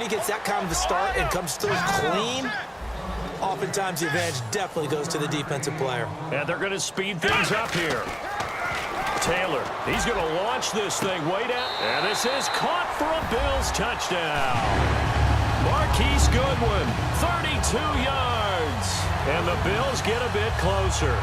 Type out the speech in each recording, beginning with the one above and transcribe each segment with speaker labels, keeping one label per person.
Speaker 1: he gets that kind of a start and comes through clean, oftentimes the advantage definitely goes to the defensive player.
Speaker 2: And they're going to speed things up here. Taylor, he's going to launch this thing way down. And this is caught for a Bills touchdown. Marquise Goodwin, 32 yards. And the Bills get a bit closer.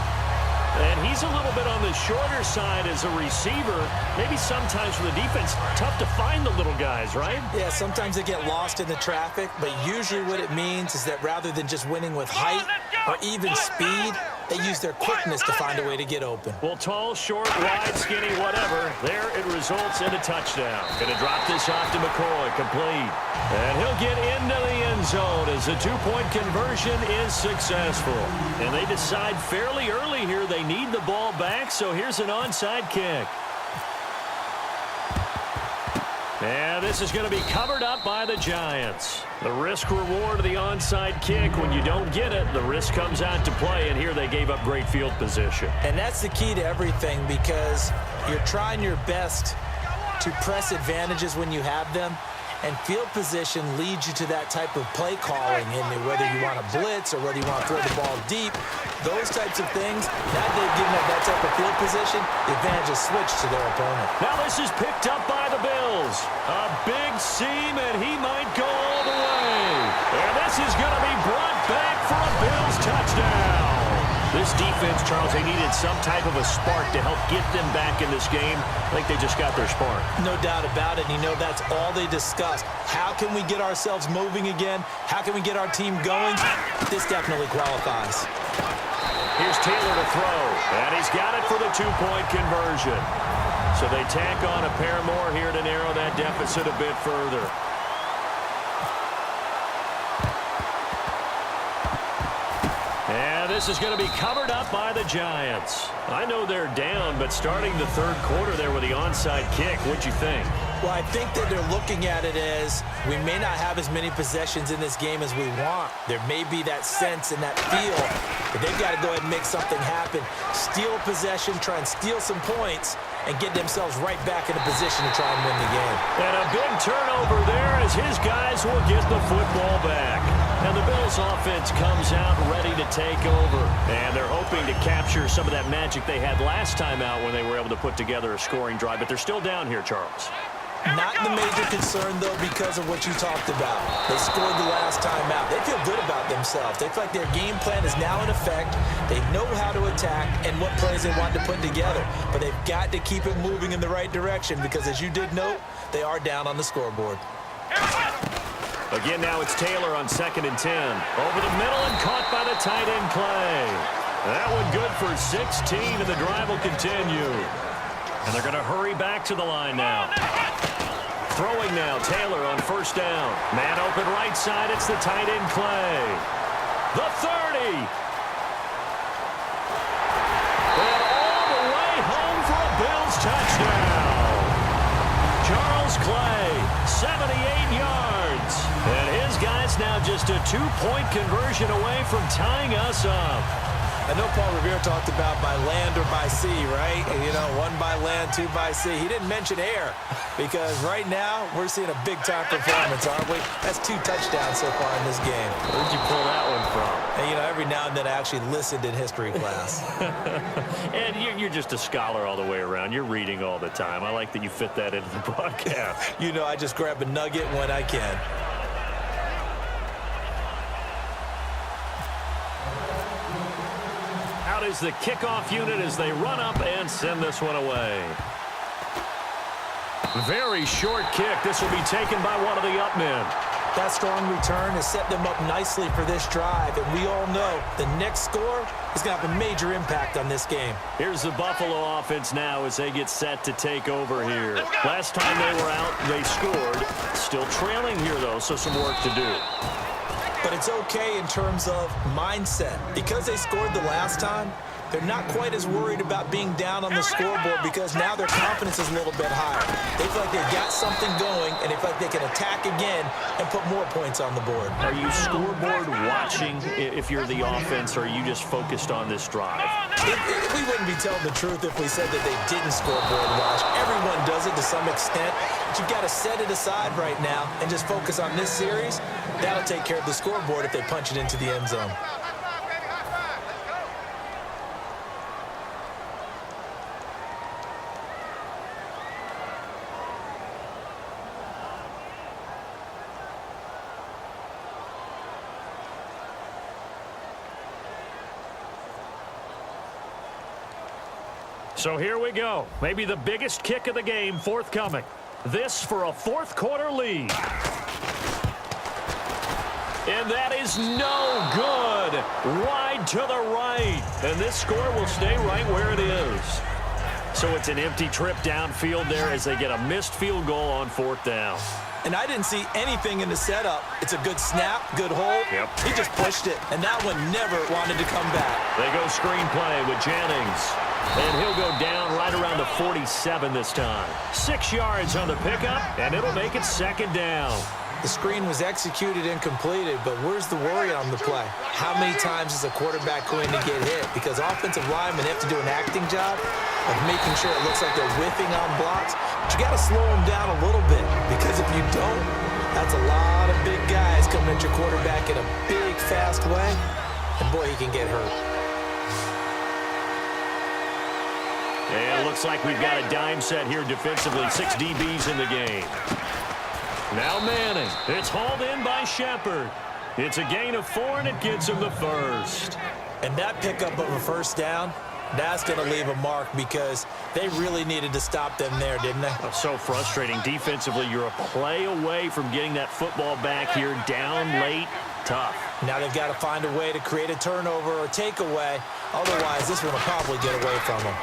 Speaker 2: And he's a little bit on the shorter side as a receiver. Maybe sometimes for the defense, tough to find the little guys, right?
Speaker 1: Yeah, sometimes they get lost in the traffic, but usually what it means is that rather than just winning with height or even speed, they use their quickness to find a way to get open.
Speaker 2: Well, tall, short, wide, skinny, whatever, there it results in a touchdown. Going to drop this off to McCoy, complete. And he'll get into the end zone as the two-point conversion is successful. And they decide fairly early here they need the ball back, so here's an onside kick. And this is going to be covered up by the Giants. The risk-reward of the onside kick, when you don't get it, the risk comes out to play, and here they gave up great field position.
Speaker 1: And that's the key to everything, because you're trying your best to press advantages when you have them, and field position leads you to that type of play calling, and whether you want to blitz or whether you want to throw the ball deep, those types of things, now they've given up that type of field position, the advantage is switched to their opponent.
Speaker 2: Now this is picked up by the Bills. A big seam, and he might go all the way. And this is going to be brought back for a Bills touchdown. This defense, Charles, they needed some type of a spark to help get them back in this game. I think they just got their spark.
Speaker 1: No doubt about it. That's all they discussed. How can we get ourselves moving again? How can we get our team going? This definitely qualifies.
Speaker 2: Here's Taylor to throw, and he's got it for the two-point conversion. So they tack on a pair more here to narrow that deficit a bit further. And this is going to be covered up by the Giants. I know they're down, but starting the third quarter there with the onside kick, what'd you think?
Speaker 1: Well, I think that they're looking at it as we may not have as many possessions in this game as we want. There may be that sense and that feel, but they've got to go ahead and make something happen. Steal a possession, try and steal some points, and get themselves right back in a position to try and win the game.
Speaker 2: And a big turnover there as his guys will get the football back. And the Bills offense comes out ready to take over. And they're hoping to capture some of that magic they had last time out when they were able to put together a scoring drive. But they're still down here, Charles.
Speaker 1: Not the major concern, though, because of what you talked about. They scored the last time out. They feel good about themselves. They feel like their game plan is now in effect. They know how to attack and what plays they want to put together. But they've got to keep it moving in the right direction because, as you did note, they are down on the scoreboard.
Speaker 2: Again, now it's Taylor on 2nd and 10. Over the middle and caught by the tight end Clay. That one good for 16, and the drive will continue. And they're going to hurry back to the line now. Throwing now, Taylor on 1st down. Man open right side, it's the tight end Clay. The 30. And all the way home for a Bills touchdown. Charles Clay, 78 yards. And his guys now just a two-point conversion away from tying us up.
Speaker 1: I know Paul Revere talked about by land or by sea, right? One by land, two by sea. He didn't mention air because right now we're seeing a big-time performance, aren't we? That's 2 touchdowns so far in this game.
Speaker 2: Where'd you pull that one from?
Speaker 1: And, every now and then I actually listened in history class.
Speaker 2: And you're just a scholar all the way around. You're reading all the time. I like that you fit that into the broadcast.
Speaker 1: I just grab a nugget when I can.
Speaker 2: Out is the kickoff unit as they run up and send this one away. Very short kick. This will be taken by one of the up men.
Speaker 1: That strong return has set them up nicely for this drive, and we all know the next score is going to have a major impact on this game.
Speaker 2: Here's the Buffalo offense now as they get set to take over here. Last time they were out, they scored. Still trailing here, though, so some work to do.
Speaker 1: But it's okay in terms of mindset. Because they scored the last time, they're not quite as worried about being down on the scoreboard because now their confidence is a little bit higher. They feel like they've got something going, and they feel like they can attack again and put more points on the board.
Speaker 2: Are you scoreboard watching if you're the offense, or are you just focused on this drive?
Speaker 1: We wouldn't be telling the truth if we said that they didn't scoreboard watch. Everyone does it to some extent, but you've got to set it aside right now and just focus on this series. That'll take care of the scoreboard if they punch it into the end zone.
Speaker 2: So here we go. Maybe the biggest kick of the game forthcoming. This for a fourth quarter lead. And that is no good. Wide to the right. And this score will stay right where it is. So it's an empty trip downfield there as they get a missed field goal on fourth down.
Speaker 1: And I didn't see anything in the setup. It's a good snap, good hold.
Speaker 2: Yep.
Speaker 1: He just pushed it, and that one never wanted to come back.
Speaker 2: They go screenplay with Jennings. And he'll go down right around the 47 this time. 6 yards on the pickup, and it'll make it second down.
Speaker 1: The screen was executed and completed, but where's the worry on the play? How many times is a quarterback going to get hit? Because offensive linemen have to do an acting job of making sure it looks like they're whiffing on blocks. But you got to slow them down a little bit, because if you don't, that's a lot of big guys coming at your quarterback in a big, fast way. And boy, he can get hurt.
Speaker 2: And it looks like we've got a dime set here defensively. 6 DBs in the game. Now Manning. It's hauled in by Shepard. It's a gain of 4, and it gets him the first.
Speaker 1: And that pickup of a first down, that's going to leave a mark because they really needed to stop them there, didn't they?
Speaker 2: Oh, so frustrating. Defensively, you're a play away from getting that football back here. Down late. Tough.
Speaker 1: Now they've got to find a way to create a turnover or takeaway. Otherwise, this one will probably get away from them.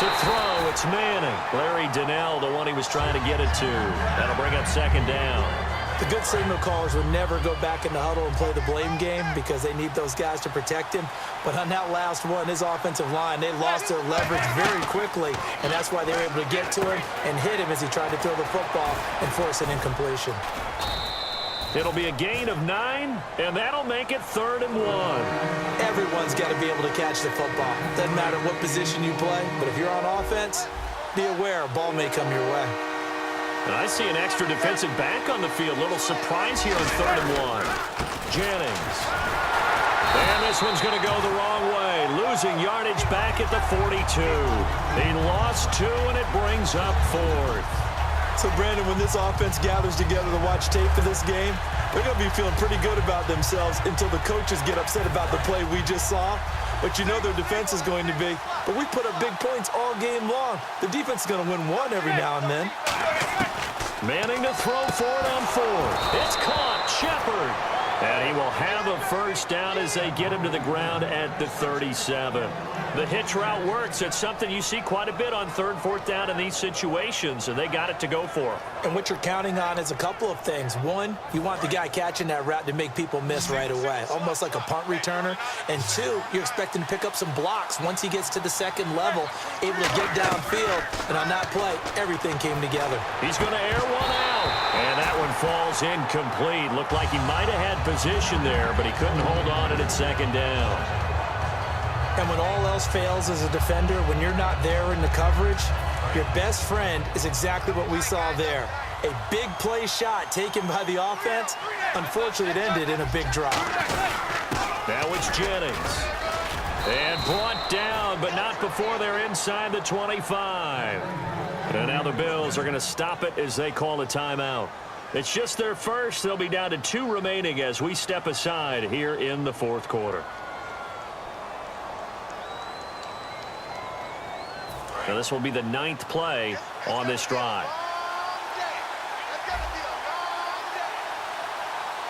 Speaker 2: To throw, it's Manning. Larry Donnell, the one he was trying to get it to. That'll bring up second down.
Speaker 1: The good signal callers would never go back in the huddle and play the blame game because they need those guys to protect him. But on that last one, his offensive line, they lost their leverage very quickly, and that's why they were able to get to him and hit him as he tried to throw the football and force an incompletion.
Speaker 2: It'll be a gain of 9, and that'll make it 3rd and 1.
Speaker 1: Everyone's got to be able to catch the football. Doesn't matter what position you play, but if you're on offense, be aware a ball may come your way.
Speaker 2: And I see an extra defensive back on the field. Little surprise here on 3rd and 1. Jennings. And this one's going to go the wrong way. Losing yardage back at the 42. He lost 2, and it brings up 4th.
Speaker 1: So, Brandon, when this offense gathers together to watch tape for this game, they're going to be feeling pretty good about themselves until the coaches get upset about the play we just saw. But you know their defense is going to be. But we put up big points all game long. The defense is going to win one every now and then.
Speaker 2: Manning to throw for it on 4th. It's caught. Shepard. And he will have a first down as they get him to the ground at the 37. The hitch route works. It's something you see quite a bit on 3rd, 4th down in these situations, and they got it to go for him.
Speaker 1: And what you're counting on is a couple of things. One, you want the guy catching that route to make people miss right away, almost like a punt returner. And 2, you're expecting to pick up some blocks once he gets to the second level, able to get downfield. And on that play, everything came together.
Speaker 2: He's going to air one out. And that one falls incomplete. Looked like he might have had position there, but he couldn't hold on at second down.
Speaker 1: And when all else fails as a defender, when you're not there in the coverage, your best friend is exactly what we saw there. A big play shot taken by the offense. Unfortunately, it ended in a big drop.
Speaker 2: Now it's Jennings. And brought down, but not before they're inside the 25. And now the Bills are going to stop it as they call a timeout. It's just their first. They'll be down to 2 remaining as we step aside here in the 4th quarter. Now this will be the 9th play on this drive.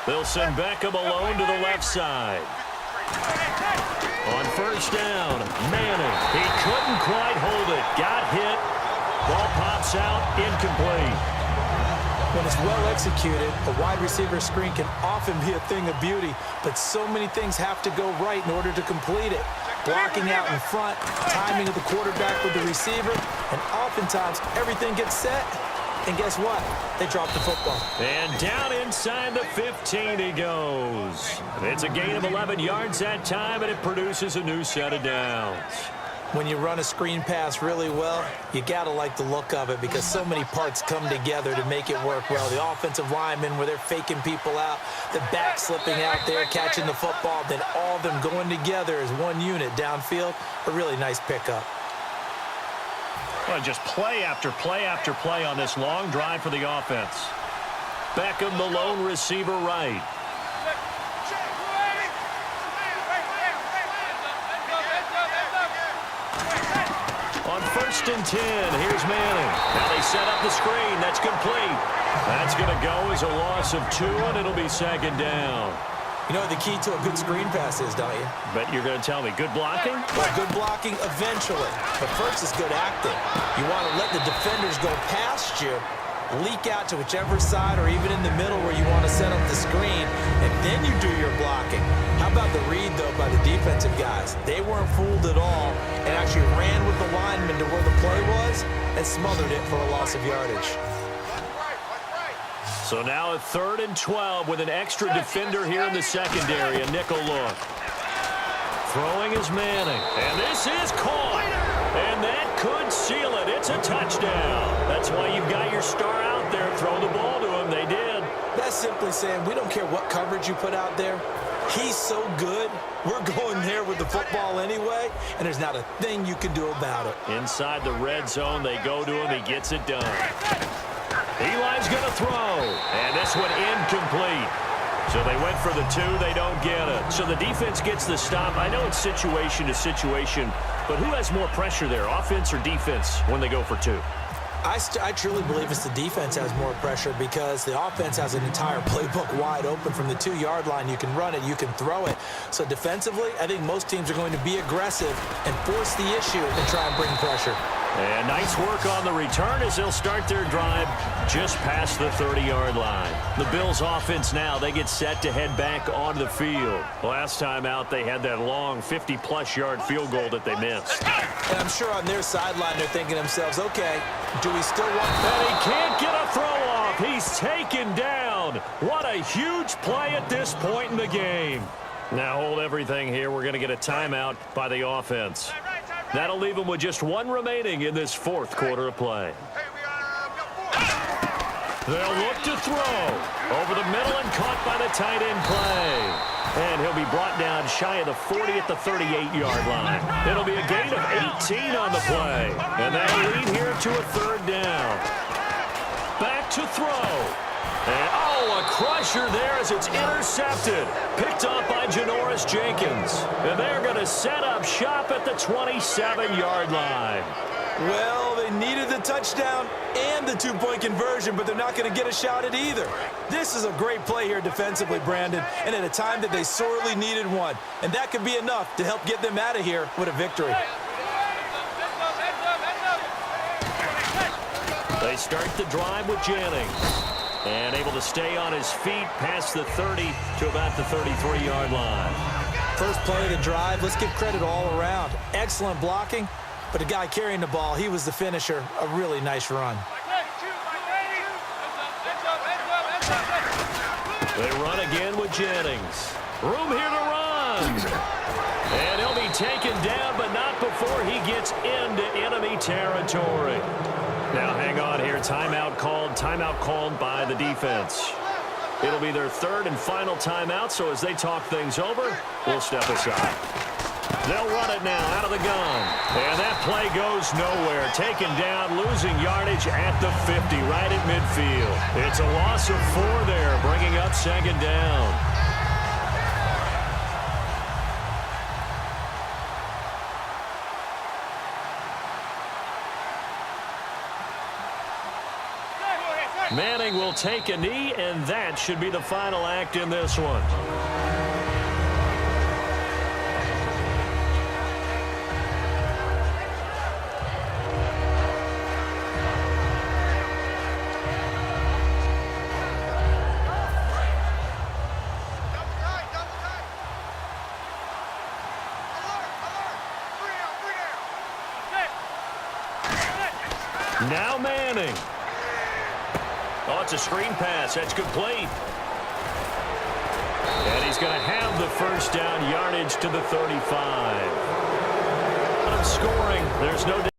Speaker 2: They'll send Beckham alone to the left side. On first down, Manning. He couldn't quite hold it. Got hit. Ball pops out, incomplete.
Speaker 1: When it's well executed, a wide receiver screen can often be a thing of beauty, but so many things have to go right in order to complete it. Blocking out in front, timing of the quarterback with the receiver, and oftentimes everything gets set, and guess what? They drop the football.
Speaker 2: And down inside the 15 he goes. It's a gain of 11 yards that time, and it produces a new set of downs.
Speaker 1: When you run a screen pass really well, you got to like the look of it because so many parts come together to make it work well. The offensive linemen where they're faking people out, the back slipping out there, catching the football, then all of them going together as one unit downfield. A really nice pickup.
Speaker 2: Well, just play after play after play on this long drive for the offense. Beckham, the lone receiver right. On 1st and 10, here's Manning. Now they set up the screen. That's complete. That's going to go as a loss of 2, and it'll be 2nd down.
Speaker 1: You know what the key to a good screen pass is, don't you?
Speaker 2: But you're going to tell me, good blocking?
Speaker 1: Well, good blocking eventually. But first is good acting. You want to let the defenders go past you, leak out to whichever side or even in the middle where you want to set up the screen, and then you do your blocking. How about the read, though, by the defensive guys? They weren't fooled at all and actually ran with the lineman to where the play was and smothered it for a loss of yardage.
Speaker 2: So now a 3rd and 12 with an extra defender here in the secondary, a nickel look. Throwing is Manning, and this is caught. And that could seal it. It's a touchdown. That's why you've got your star out there. Throw the ball to him. They did.
Speaker 1: That's simply saying we don't care what coverage you put out there. He's so good. We're going there with the football anyway, and there's not a thing you can do about it.
Speaker 2: Inside the red zone, they go to him. He gets it done. Eli's going to throw, and this one incomplete. So they went for the 2. They don't get it. So the defense gets the stop. I know it's situation to situation, but who has more pressure there, offense or defense, when they go for 2?
Speaker 1: I truly believe it's the defense has more pressure because the offense has an entire playbook wide open from the 2-yard line. You can run it, you can throw it. So defensively, I think most teams are going to be aggressive and force the issue and try and bring pressure.
Speaker 2: And nice work on the return as they'll start their drive just past the 30-yard line. The Bills offense now, they get set to head back onto the field. Last time out, they had that long 50-plus yard field goal that they missed.
Speaker 1: And I'm sure on their sideline, they're thinking to themselves, okay, do we still want...
Speaker 2: And he can't get a throw off. He's taken down. What a huge play at this point in the game. Now hold everything here. We're going to get a timeout by the offense. That'll leave them with just 1 remaining in this 4th quarter of play. They'll look to throw. Over the middle and caught by the tight end play. And he'll be brought down shy of the 40 at the 38-yard line. It'll be a gain of 18 on the play. And that'll lead here to a 3rd down. Back to throw. And, a crusher there as it's intercepted. Picked off by Janoris Jenkins. And they're going to set up shop at the 27-yard line.
Speaker 1: Well, they needed the touchdown and the 2-point conversion, but they're not going to get a shot at either. This is a great play here defensively, Brandon, and at a time that they sorely needed one. And that could be enough to help get them out of here with a victory.
Speaker 2: They start the drive with Jennings. And able to stay on his feet past the 30 to about the 33-yard line.
Speaker 1: First play of the drive, let's give credit all around. Excellent blocking, but the guy carrying the ball, he was the finisher. A really nice run.
Speaker 2: They run again with Jennings. Room here to run. And he'll be taken down, but not before he gets into enemy territory. Now hang on here. Timeout called by the defense. It'll be their 3rd and final timeout, so as they talk things over, we'll step aside. They'll run it now out of the gun. And that play goes nowhere. Taken down, losing yardage at the 50, right at midfield. It's a loss of 4 there, bringing up 2nd down. Manning will take a knee, and that should be the final act in this one. Now Manning. Oh, it's a screen pass. That's complete. And he's going to have the first down, yardage to the 35. Scoring, there's no